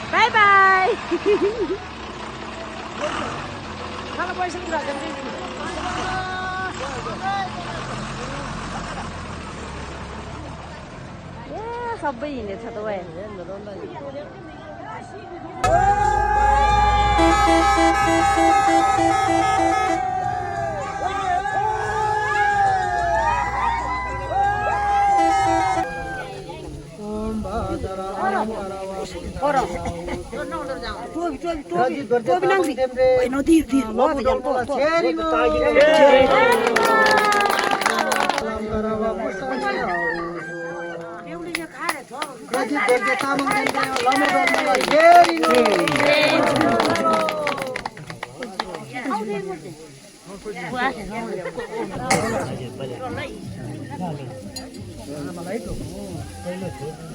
Bye bye. Kalau boleh segera ganti. Ya, sampai ini satu way. Orang, tu bilang sih, no di, mau bilang tu.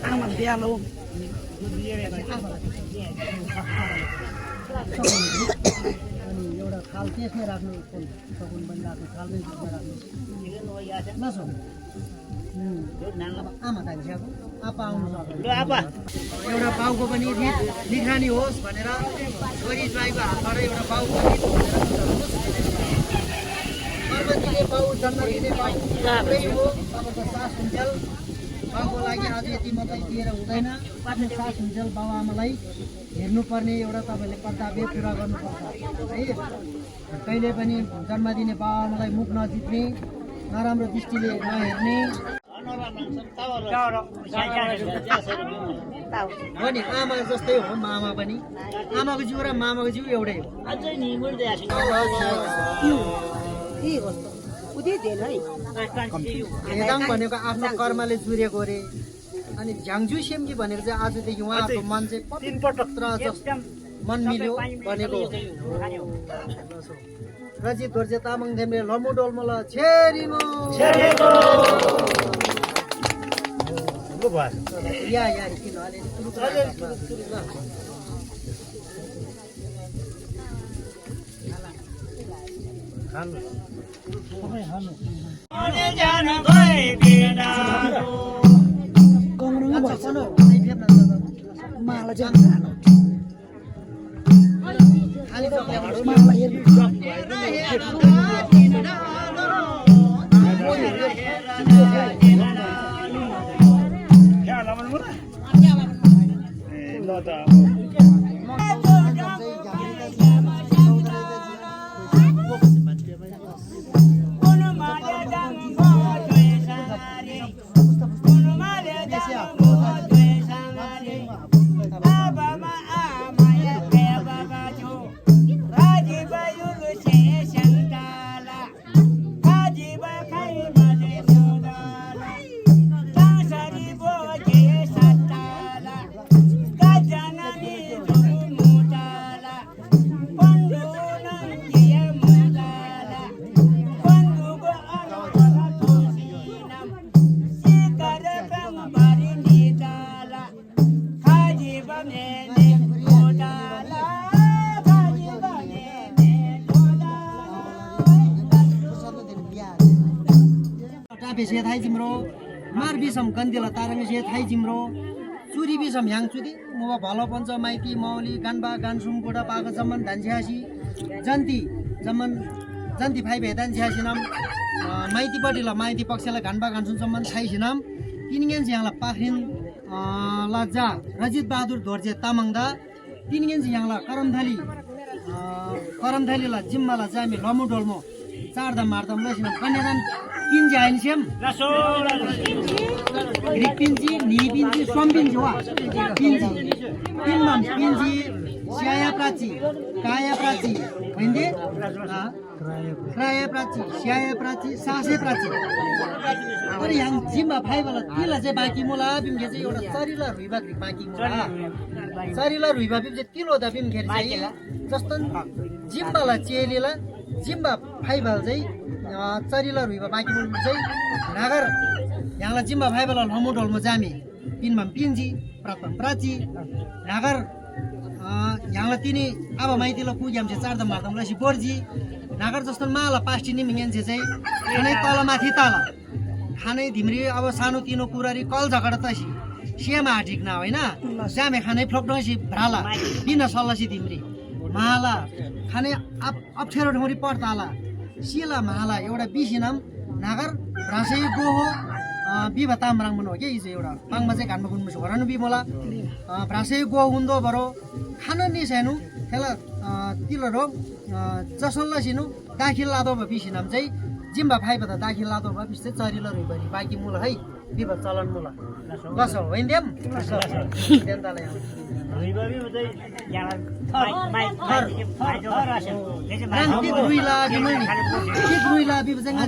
Aman dia lo. एउटा थाल त्यसमै राख्नु सकुन पनि राख्नु थालमै राख्नु नसो आमा तानिसकेको आपा आउनु सक्छ एउटा बाउको पनि निखानी होस् भनेर छोरी ज्वाइँको हातबाट एउटा बाउको पार्वतीले बाउ जन्म दिने बाउ त्यही हो तपाईँको सास हुन्थ्याल बाउको लागि आज यति मात्रै दिएर हुँदैन आफ्नो सास हुन्थ्याल बाउ आमालाई हेर्नुपर्ने एउटा तपाईँले कर्तव्य पुरा गर्नुपर्छ है कहिले पनि जन्म दिने बाउ आमालाई मुख नजित्ने नराम्रो दृष्टिले नहेर्ने हो नि आमा जस्तै हो मामा पनि आमाको जिउ र मामाको जिउ एउटै हो हेदाङ भनेको आफ्नो कर्मले जुरेको रे अनि झ्याङजु सेम्की भनेको चाहिँ आजदेखि उहाँको मन चाहिँ पवित्र मन मिल्यो भनेको रजित दोर्जे तामाङ धेम्रे लमु डोल्मल छेरिमो या किन से थाई जिम्रो मार बिसम गन्दिला तारंग से थाई जिम्रो चुरी बिसम ह्याङ चुदी मुवा भलो पञ्च माइती मौली गानबा गानसुम गोडा पाग जमन धान्झ्यासी जन्ती जमन जन्ती फाइ भेदान झ्यासी नाम माइती पटिला माइती पक्षला गानबा गानसुम जमन थाइसी नाम तिनगेन ज्याला पाखरिन लज्जा रजित बहादुर दोर्जे तामाङदा तिनगेन ज्याला करमथली जिम्माला जामी लमु डोल्मो चारदा मार्दा लसिन कन्यादान पिन्जी आइनसेम ग्रिक पिन्जी नि पिन्जी सोम पिन्जी वा पिन्जी पिन्माम पिन्जी स्याया प्राची काया प्राची हैन्दे क्राया प्राची स्याया प्राची सासे प्राची अरे यहाँ जिम्मा फाइबला तिला चाहिँ बाँकी मोला बिमले चाहिँ एउटा चरिला रुइबा बाँकी मोला चरिला रुइबा बिम चाहिँ तिलो द बिम खेर चाहिँ जस्तो जिम्बाला चेलीला जिम्बा फाइबल चाहिँ चरिला रुइबा बाँकी मुल चाहिँ नागर यहाँलाई जिम्बा फाइबल लमु ढोलमा जामी पिनमा पिन्जी प्राप्तम प्राची नागर यहाँलाई तिनी अब माइतीलाई पुग्याम चाहिँ चारदम मार्दम लसी बोर्जी नागर जस्तो माला पास्टी निमिङ्गेन्से चाहिँ खानै तलमाथि तल खानै धिम्री अब सानो तिनो कुरारी कल झगडा तसी सियामा हाटिक्न होइन जामे खानै फ्लोक्डसी भ्राला बिन सल्लासी धिम्री माला खाने अप्ठ्यारो ढौरी पर्ताला सिला माला एउटा बिसी नाम नागर भ्रासै गो हो बिभा तामराङ मनो हो कि हिजो एउटा पाङमा चाहिँ घानमा गुन्नु भरानु बि मोला भ्रासै गो हुँदो भरो खान नि सानो त्यसलाई तिलो रो जसल्ला सिनु दाखिल लादो भयो बिसी नाम चाहिँ जिम्बा फाइबा त दाखिल लादो भयो बिस चाहिँ चरिलो रुइबरी बाँकी मुला है बिभा चलन मुला कसो होइन देम देन्दालाई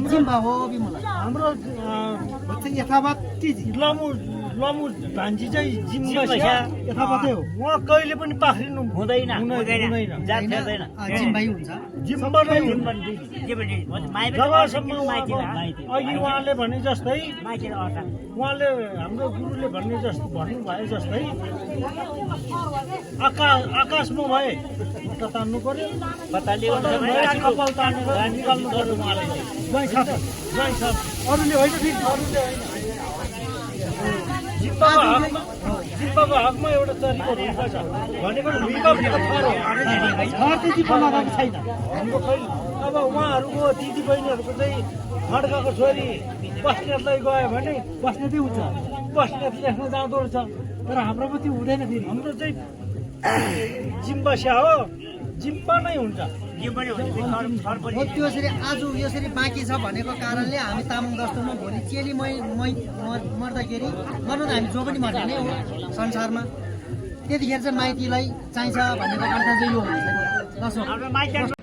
जिम्बा हो बिमला हाम्रो यथावत लमु भान्जी चाहिँ जिम्बा यथावतै हो उहाँ कहिले पनि पाख्रिनु हुँदैन जिम्बै हुन्छ जिम्बा नै हुन्छ जबसम्म अघि उहाँले भने जस्तै उहाँले हाम्रो गुरुले भन्ने जस्तो भन्नु भए जस्तै आकाशमा भए उता तान्नु पर्यो कपाल तानेर निकाल्नु पर्यो उहाँले जय छ अरूले होइन फेरि अरूले होइन जिम्बाको हकमा एउटा तरिका रुइका छ भनेको रुइका भनेको थर हो जिम्बामा गएको छैन हाम्रो खैली अब उहाँहरूको दिदी बहिनीहरूको चाहिँ खड्काको छोरी बस्नेतलाई गयो भने बस्नेतै हुन्छ बस्नेत लेख्न जाँदो रहेछ तर हाम्रोमा त्यो हुँदैन फेरि हाम्रो चाहिँ जिम्बा स्या हो जिम्बा नै हुन्छ हो त्यसरी आज यसरी बाँकी छ भनेको कारणले हामी तामाङ दस्तुरमा भोलि चेली मर्दाखेरि मर्नु त हामी जो पनि मर्ने नै हो संसारमा त्यतिखेर चाहिँ माइतीलाई चाहिन्छ भनेको अर्थ चाहिँ यो हुन्छ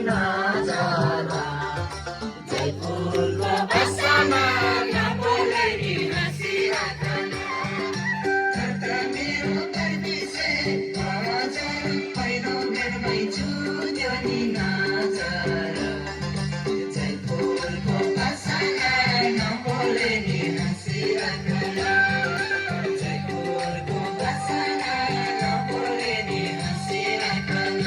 नजारा जयपुरको भाषामा नबोले नि हाँसिराखन मेरो कर्बिसे आवाजै पहिलो मेरमै जुट्यो नि नजारा जयपुरको भाषामा नबोले नि हाँसिराखन जयपुरको भाषामा नबोले नि हाँसिराखन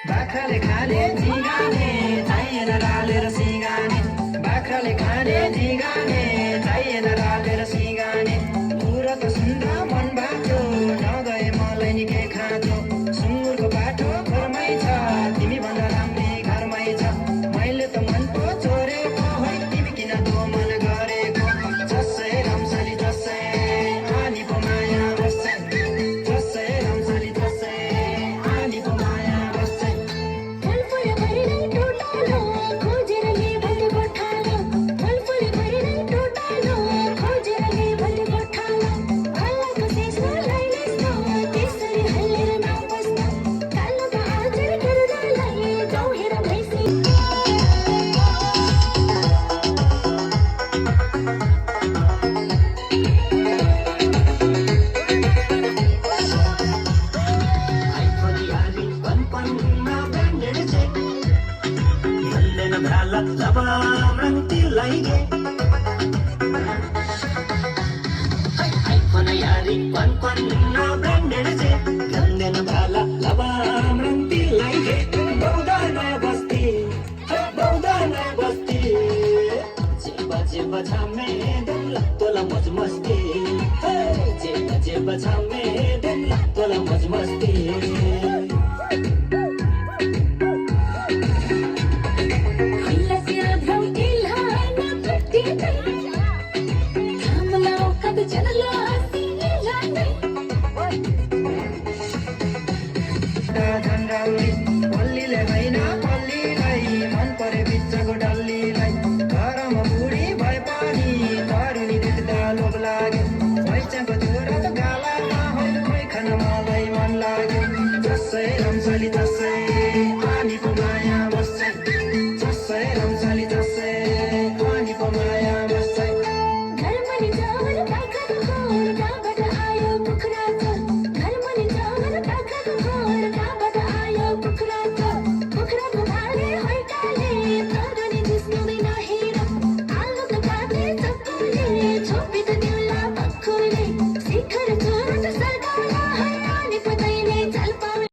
बाख्राले खाने झिगाने चाहिएन रालेर सिगाने बाख्राले खाने झिगाने चाहिएन रालेर सिगाने कुरा त सुन्दा मन बाँच्यो नगए मलाई नि के खाँचो सुँगुरको बाटो घरमै छ तिमी भन्दा राम्री घरमै छ मैले त मन पो छोडेको है तिमी किन तो मन गरेको जसै रम्साली जसै आनी पो माया बस्छ जसै रम्साली जसै आनी पो माया बस्छ Shikara